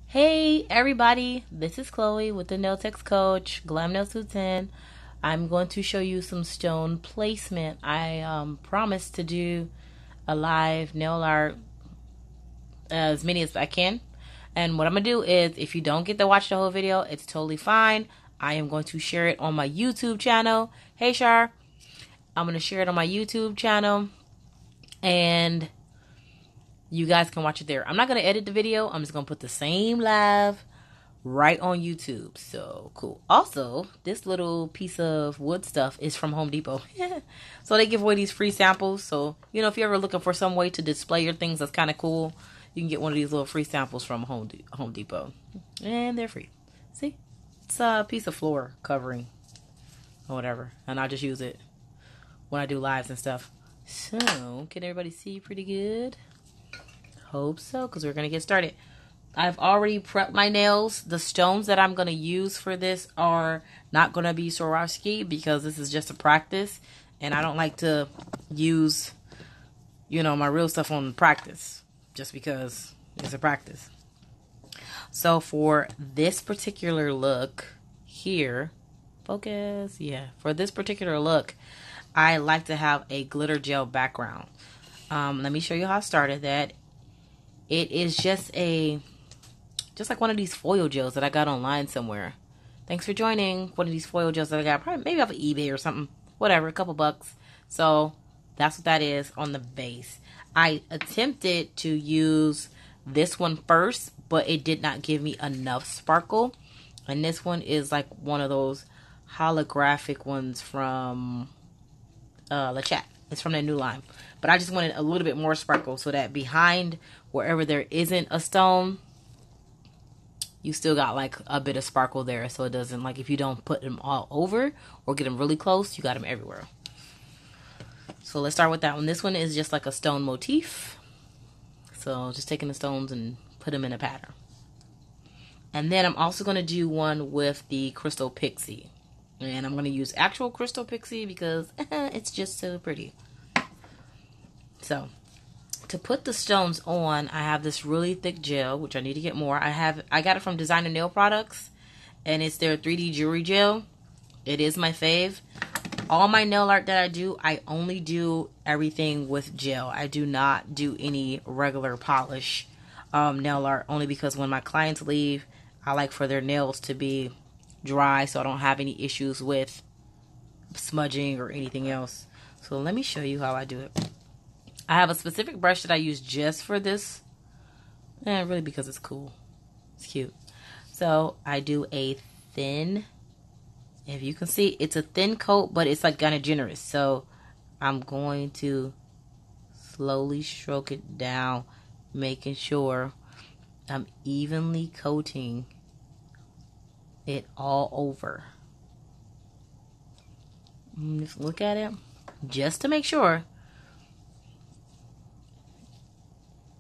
Hey everybody, this is Chloe with the Nail Techs Coach, Glam Nails 210. I'm going to show you some stone placement. I promised to do a live nail art as many as I can. And what I'm going to do is, if you don't get to watch the whole video, it's totally fine. I am going to share it on my YouTube channel. Hey Shar, I'm going to share it on my YouTube channel. And you guys can watch it there. I'm not going to edit the video. I'm just going to put the same live right on YouTube. So cool. Also, this little piece of wood stuff is from Home Depot. So they give away these free samples. So, you know, if you're ever looking for some way to display your things that's kind of cool, you can get one of these little free samples from Home Depot. And they're free. See? It's a piece of floor covering or whatever. And I just use it when I do lives and stuff. So, can everybody see pretty good? Hope so, because we're going to get started. I've already prepped my nails. The stones that I'm going to use for this are not going to be Swarovski because this is just a practice. And I don't like to use, you know, my real stuff on practice just because it's a practice. So for this particular look here, focus, yeah. For this particular look, I like to have a glitter gel background. Let me show you how I started that. It is just like one of these foil gels that I got online somewhere. Thanks for joining. One of these foil gels that I got, probably maybe off of eBay or something. Whatever, a couple bucks. So that's what that is on the base. I attempted to use this one first, but it did not give me enough sparkle. And this one is like one of those holographic ones from Le Chat. It's from their new line. But I just wanted a little bit more sparkle so that behind wherever there isn't a stone, you still got like a bit of sparkle there. So it doesn't, like, if you don't put them all over or get them really close, you got them everywhere. So let's start with that one. This one is just like a stone motif. So just taking the stones and put them in a pattern. And then I'm also going to do one with the crystal Pixie. And I'm going to use actual crystal Pixie because it's just so pretty. So, to put the stones on, I have this really thick gel, which I need to get more. I got it from Designer Nail Products, and it's their 3D jewelry gel. It is my fave. All my nail art that I do, I only do everything with gel. I do not do any regular polish nail art, only because when my clients leave, I like for their nails to be dry so I don't have any issues with smudging or anything else. So let me show you how I do it. I have a specific brush that I use just for this. Really because it's cool. It's cute. So I do a thin, if you can see, it's a thin coat, but it's like kind of generous. So I'm going to slowly stroke it down, making sure I'm evenly coating it all over. Just look at it, just to make sure.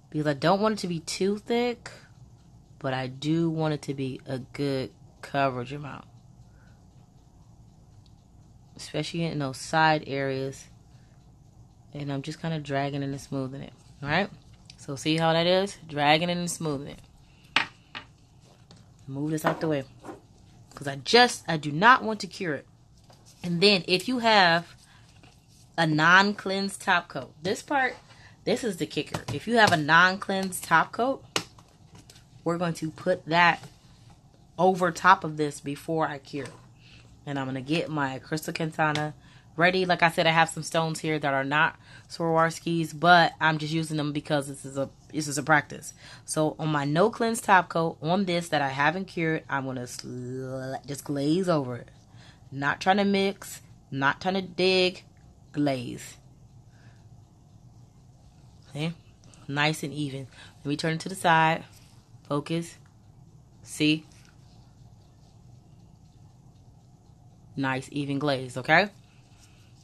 Because I don't want it to be too thick, but I do want it to be a good coverage amount. Especially in those side areas. And I'm just kind of dragging it and smoothing it. Alright? So see how that is? Dragging it and smoothing it. Move this out the way. Because I do not want to cure it. And then if you have a non-cleansed top coat, this is the kicker. If you have a non-cleansed top coat, we're going to put that over top of this before I cure. And I'm going to get my Crystal Cantana ready. Like I said, I have some stones here that are not Swarovskis, but I'm just using them because this is a practice. So on my no cleanse top coat, on this that I haven't cured, I'm going to just glaze over it. Not trying to mix, not trying to dig, glaze. Okay, nice and even. Let me turn it to the side. Focus. See? Nice even glaze, okay?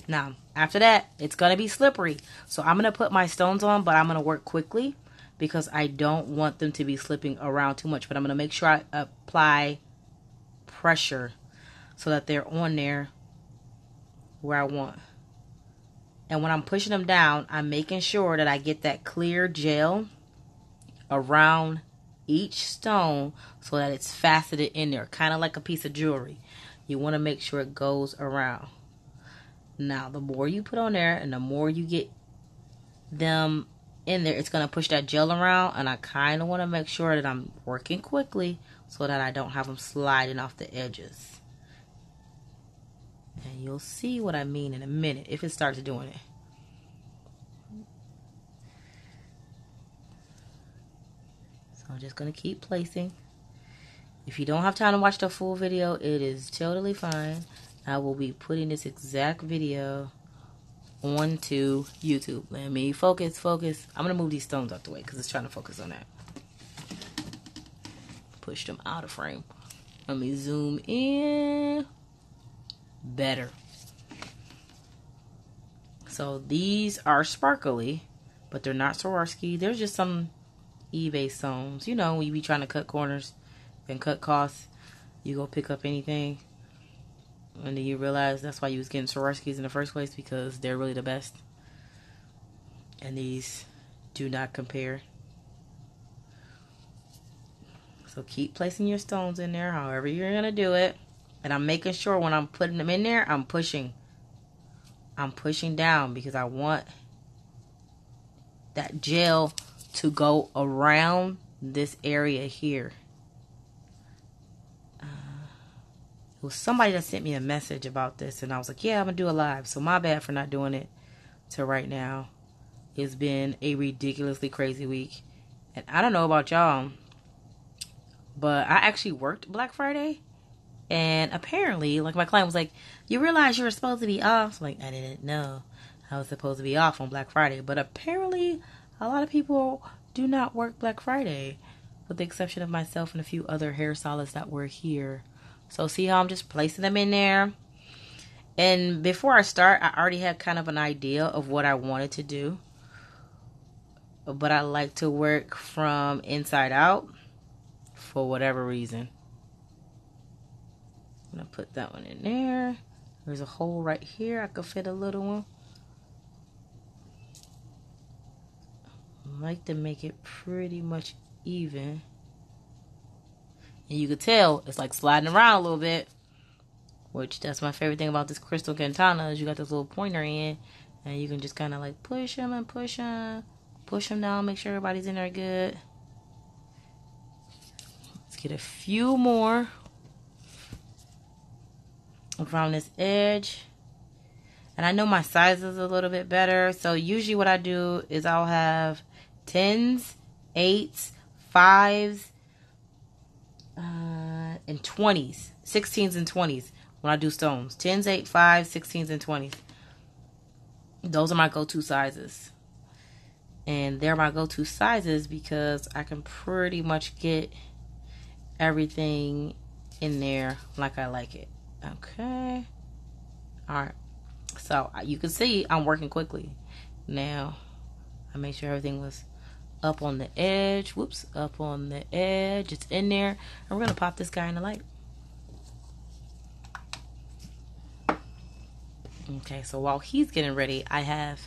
Now, after that, it's going to be slippery. So I'm going to put my stones on, but I'm going to work quickly because I don't want them to be slipping around too much. But I'm going to make sure I apply pressure so that they're on there where I want. And when I'm pushing them down, I'm making sure that I get that clear gel around each stone so that it's faceted in there, kind of like a piece of jewelry. You want to make sure it goes around. Now, the more you put on there and the more you get them in there, it's going to push that gel around, and I kind of want to make sure that I'm working quickly so that I don't have them sliding off the edges. And you'll see what I mean in a minute if it starts doing it. So I'm just going to keep placing. If you don't have time to watch the full video, it is totally fine. I will be putting this exact video onto YouTube. Let me focus. I'm going to move these stones out the way because it's trying to focus on that. Push them out of frame. Let me zoom in. Better. So these are sparkly, but they're not Swarovski. There's just some eBay stones. You know, when you be trying to cut corners and cut costs, you go pick up anything, and then you realize that's why you was getting Swarovskis in the first place, because they're really the best. And these do not compare. So keep placing your stones in there however you're going to do it. And I'm making sure when I'm putting them in there, I'm pushing down because I want that gel to go around this area here. It was somebody that sent me a message about this, and I was like, yeah, I'm going to do a live. So my bad for not doing it till right now. It's been a ridiculously crazy week. And I don't know about y'all, but I actually worked Black Friday. And apparently, like, my client was like, you realize you were supposed to be off? I'm like, I didn't know I was supposed to be off on Black Friday. But apparently, a lot of people do not work Black Friday, with the exception of myself and a few other hairstylists that were here. So see how I'm just placing them in there? And before I start, I already had kind of an idea of what I wanted to do. But I like to work from inside out for whatever reason. I'm going to put that one in there. There's a hole right here. I could fit a little one. I like to make it pretty much even. And you could tell it's like sliding around a little bit. Which, that's my favorite thing about this crystal katana, is you got this little pointer in. And you can just kind of like push them and push them. Push them down, make sure everybody's in there good. Let's get a few more around this edge. And I know my size is a little bit better. So usually what I do is I'll have 10s, 8s, 5s, and 20s. 16s and 20s when I do stones. 10s, 8, 5, 16s, and 20s. Those are my go-to sizes. And they're my go-to sizes because I can pretty much get everything in there like I like it. Okay. Alright. So you can see I'm working quickly. Now, I made sure everything was up on the edge. Whoops. Up on the edge. It's in there. And we're going to pop this guy in the light. Okay. So while he's getting ready, I have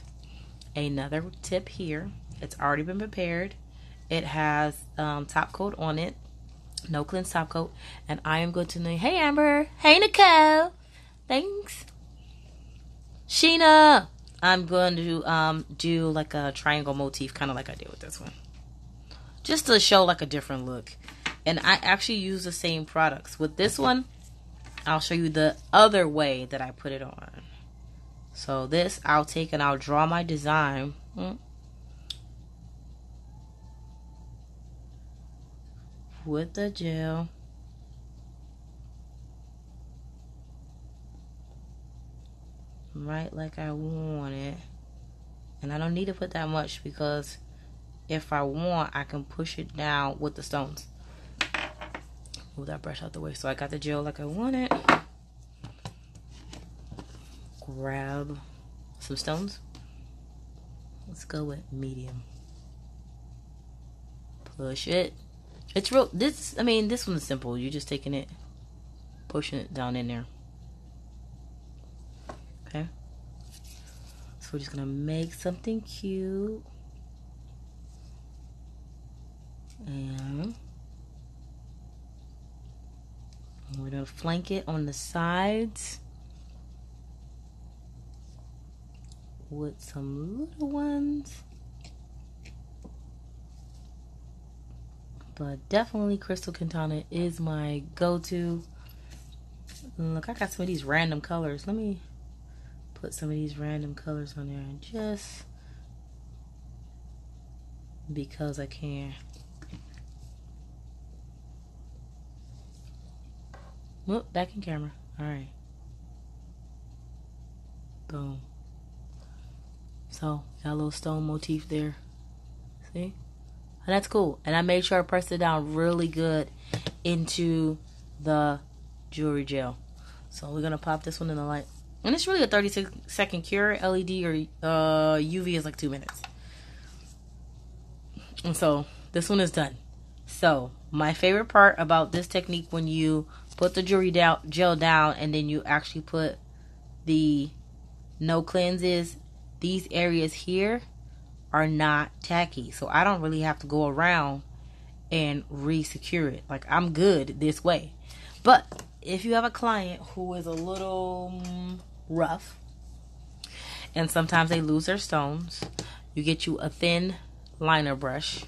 another tip here. It's already been prepared. It has top coat on it. No cleanse top coat. And I am going to name, hey Amber. Hey Nicole. Thanks. Sheena. I'm going to do like a triangle motif, kind of like I did with this one. Just to show like a different look. And I actually use the same products. With this one, I'll show you the other way that I put it on. So this, I'll take and I'll draw my design. With the gel. Right like I want it. And I don't need to put that much because if I want, I can push it down with the stones. Move that brush out the way. So I got the gel like I want it. Grab some stones. Let's go with medium. Push it. It's real. This one is simple. You're just taking it, pushing it down in there. Okay. So we're just gonna make something cute. And flank it on the sides with some little ones. But definitely Crystal Quintana is my go-to. Look, I got some of these random colors. Let me put some of these random colors on there just because I can. Whoop, back in camera. Alright. Boom. So, got a little stone motif there. See? And that's cool. And I made sure I pressed it down really good into the jewelry gel. So we're going to pop this one in the light. And it's really a 36-second cure. LED or UV is like 2 minutes. And so this one is done. So my favorite part about this technique, when you put the jewelry gel down and then you actually put the no cleanse, is these areas here are not tacky. So I don't really have to go around and re-secure it. Like, I'm good this way. But if you have a client who is a little rough and sometimes they lose their stones, you get you a thin liner brush.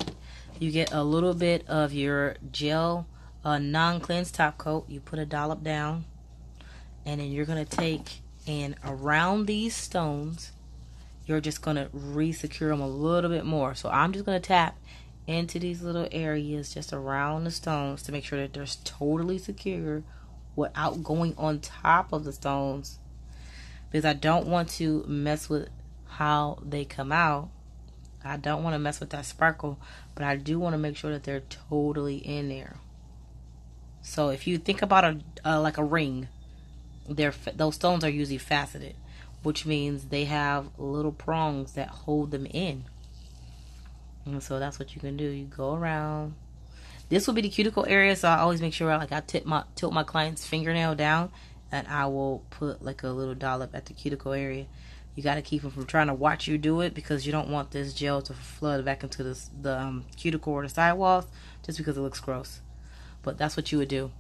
You get a little bit of your gel non-cleanse top coat. You put a dollop down, and then you're going to take and around these stones, you're just going to re-secure them a little bit more. So I'm just going to tap into these little areas just around the stones to make sure that they're totally secure without going on top of the stones, because I don't want to mess with how they come out. I don't want to mess with that sparkle, but I do want to make sure that they're totally in there. So if you think about like a ring, those stones are usually faceted, which means they have little prongs that hold them in. And so that's what you can do. You go around. This will be the cuticle area, so I always make sure I tilt my client's fingernail down, and I will put like a little dollop at the cuticle area. You got to keep them from trying to watch you do it, because you don't want this gel to flood back into the cuticle or the sidewalls, just because it looks gross. But that's what you would do.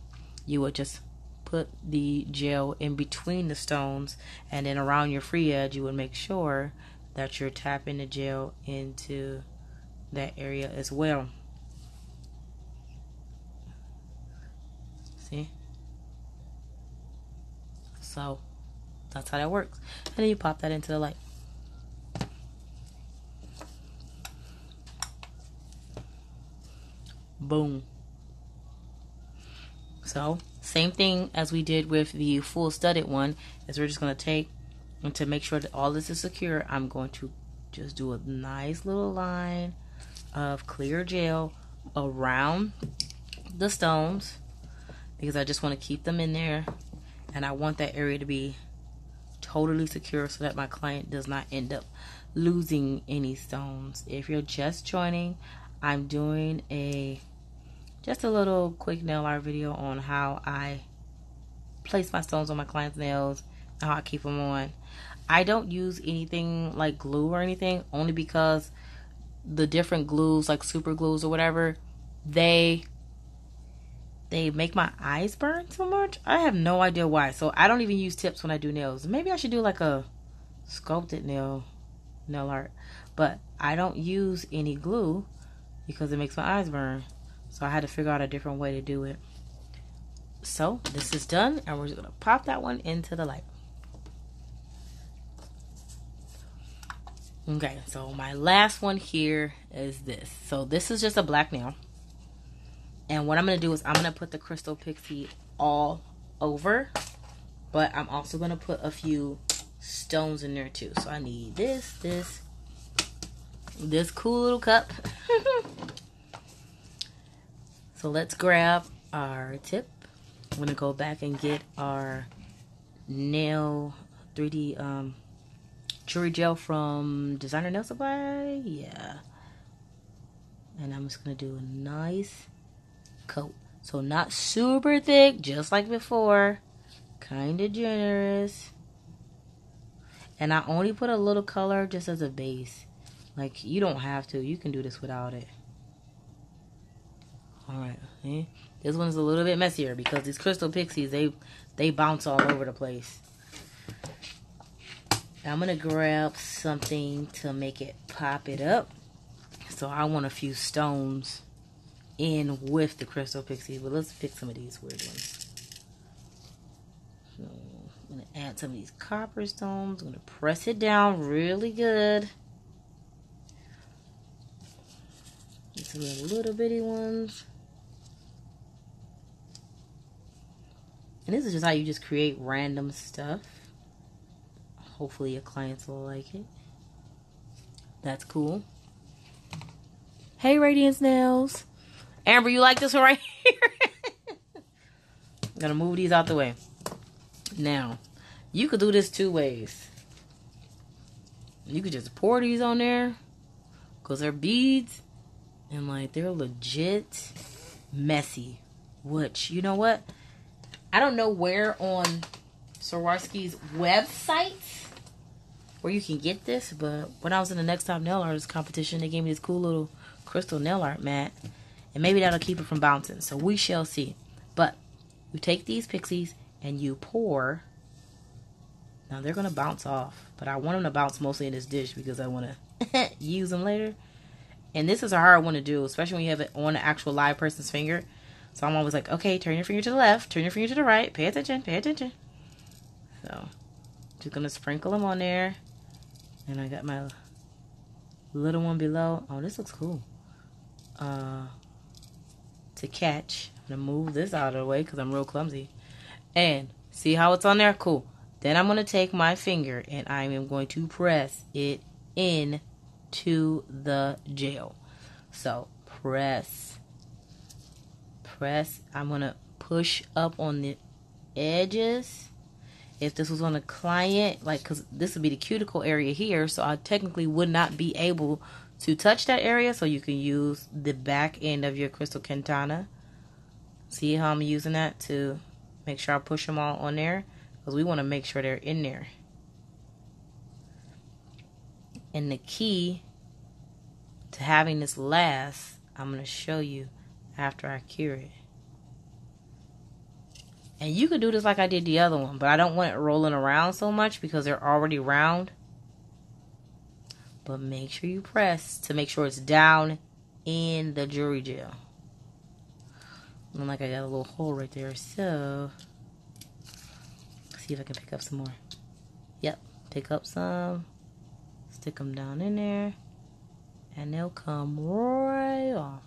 You would just put the gel in between the stones, and then around your free edge you would make sure that you're tapping the gel into that area as well. See? So that's how that works. And then you pop that into the light. Boom. So same thing as we did with the full studded one, is we're just going to take, and to make sure that all this is secure, I'm going to just do a nice little line of clear gel around the stones, because I just want to keep them in there, and I want that area to be totally secure so that my client does not end up losing any stones. If you're just joining, I'm doing just a little quick nail art video on how I place my stones on my client's nails and how I keep them on. I don't use anything like glue or anything, only because the different glues, like super glues or whatever, they make my eyes burn so much. I have no idea why. So I don't even use tips when I do nails. Maybe I should do like a sculpted nail art. But I don't use any glue because it makes my eyes burn. So I had to figure out a different way to do it. So this is done, and we're just going to pop that one into the light. Okay, so my last one here is this. So this is just a black nail. And what I'm going to do is I'm going to put the Crystal Pixie all over. But I'm also going to put a few stones in there too. So I need this cool little cup. So let's grab our tip. I'm going to go back and get our nail 3D jewelry gel from Designer Nail Supply. Yeah. And I'm just going to do a nice coat. So not super thick, just like before. Kind of generous. And I only put a little color just as a base. Like, you don't have to. You can do this without it. Alright, see? This one's a little bit messier because these crystal pixies, they bounce all over the place. I'm going to grab something to make it pop it up. So I want a few stones in with the crystal pixie. But let's pick some of these weird ones. So I'm going to add some of these copper stones. I'm going to press it down really good. Get some little bitty ones. And this is just how you just create random stuff. Hopefully your clients will like it. That's cool. Hey, Radiance Nails. Amber, you like this one right here? I'm going to move these out the way. Now, you could do this two ways. You could just pour these on there. Because they're beads. And like, they're legit messy. Which, you know what? I don't know where on Swarovski's website where you can get this, but when I was in the Next Top Nail Artist competition, they gave me this cool little crystal nail art mat, and maybe that'll keep it from bouncing, so we shall see. But you take these pixies and you pour. Now they're gonna bounce off, but I want them to bounce mostly in this dish because I want to use them later. And this is a hard one to do, especially when you have it on an actual live person's finger. So I'm always like, okay, turn your finger to the left, turn your finger to the right, pay attention, pay attention. So just gonna sprinkle them on there. And I got my little one below. Oh, this looks cool. To catch. I'm going to move this out of the way because I'm real clumsy. And see how it's on there? Cool. Then I'm going to take my finger and I am going to press it in to the gel. So press. I'm going to push up on the edges. If this was on a client, like, because this would be the cuticle area here, so I technically would not be able to touch that area, so you can use the back end of your crystal katana. See how I'm using that to make sure I push them all on there, because we want to make sure they're in there. And the key to having this last, I'm going to show you after I cure it. And you could do this like I did the other one, but I don't want it rolling around so much because they're already round. But make sure you press to make sure it's down in the jewelry gel. And like I got a little hole right there, so let's see if I can pick up some more. Yep, pick up some, stick them down in there, and they'll come right off.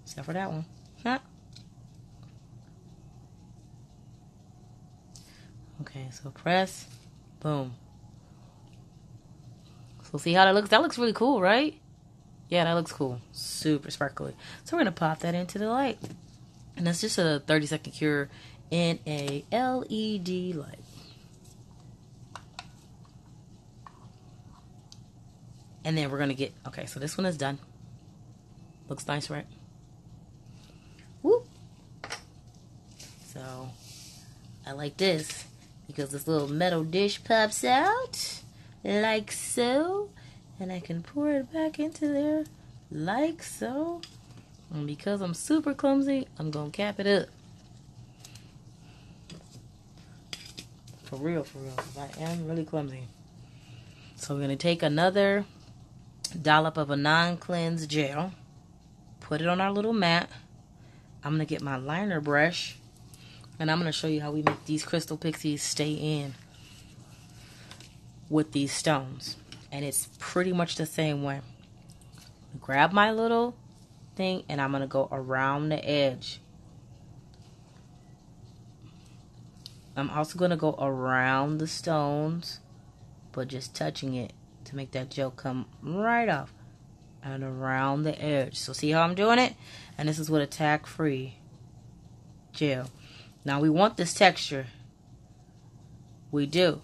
Except for that one. Huh? Okay, so press. Boom. So see how that looks? That looks really cool, right? Yeah, that looks cool. Super sparkly. So we're going to pop that into the light. And that's just a 30-second cure in a LED light. And then we're going to get... Okay, so this one is done. Looks nice, right? Woo! So, I like this because this little metal dish pops out like so. And I can pour it back into there like so. And because I'm super clumsy, I'm going to cap it up. For real, because I am really clumsy. So we're going to take another dollop of a non-cleanse gel. Put it on our little mat. I'm going to get my liner brush. And I'm going to show you how we make these crystal pixies stay in with these stones. And it's pretty much the same way. Grab my little thing and I'm going to go around the edge. I'm also going to go around the stones, but just touching it to make that gel come right off. And around the edge. So see how I'm doing it? And this is with a tack-free gel. Now we want this texture. We do.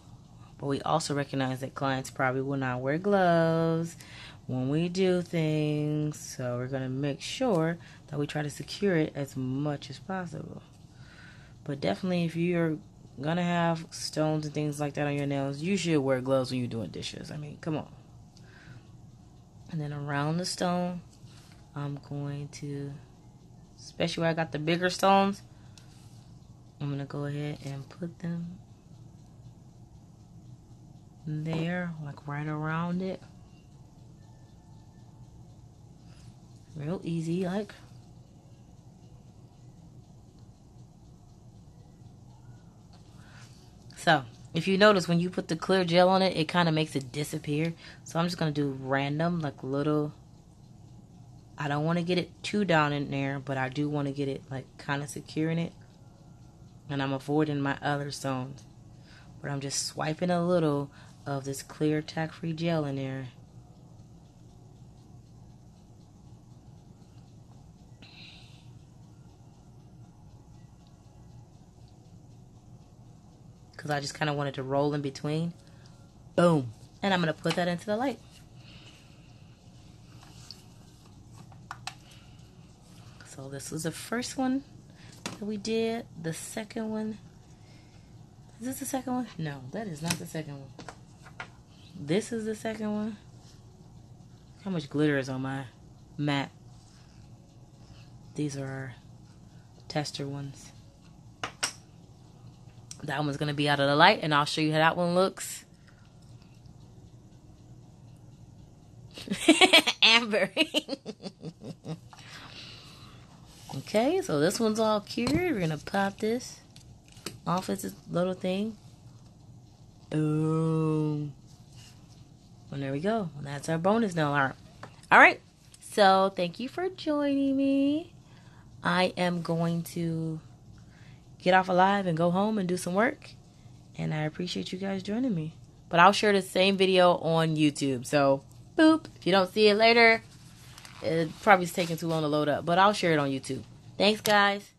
But we also recognize that clients probably will not wear gloves when we do things. So we're going to make sure that we try to secure it as much as possible. But definitely if you're going to have stones and things like that on your nails, you should wear gloves when you're doing dishes. I mean, come on. And then around the stone, I'm going to, especially where I got the bigger stones, I'm going to go ahead and put them there, like right around it. Real easy, like. So, if you notice, when you put the clear gel on it, it kind of makes it disappear. So I'm just going to do random, like little, I don't want to get it too down in there, but I do want to get it like kind of secure in it. And I'm avoiding my other stones. But I'm just swiping a little of this clear tack-free gel in there. Because I just kind of wanted to roll in between. Boom. And I'm going to put that into the light. So this was the first one that we did. The second one. Is this the second one? No, that is not the second one. This is the second one. How much glitter is on my mat? These are our tester ones. That one's going to be out of the light, and I'll show you how that one looks. Amber. Okay, so this one's all cured. We're going to pop this off its little thing. Boom. And there we go. And that's our bonus nail art. Alright, so thank you for joining me. I am going to get off alive and go home and do some work. And I appreciate you guys joining me. But I'll share the same video on YouTube. So, boop. If you don't see it later, it probably is taking too long to load up. But I'll share it on YouTube. Thanks, guys.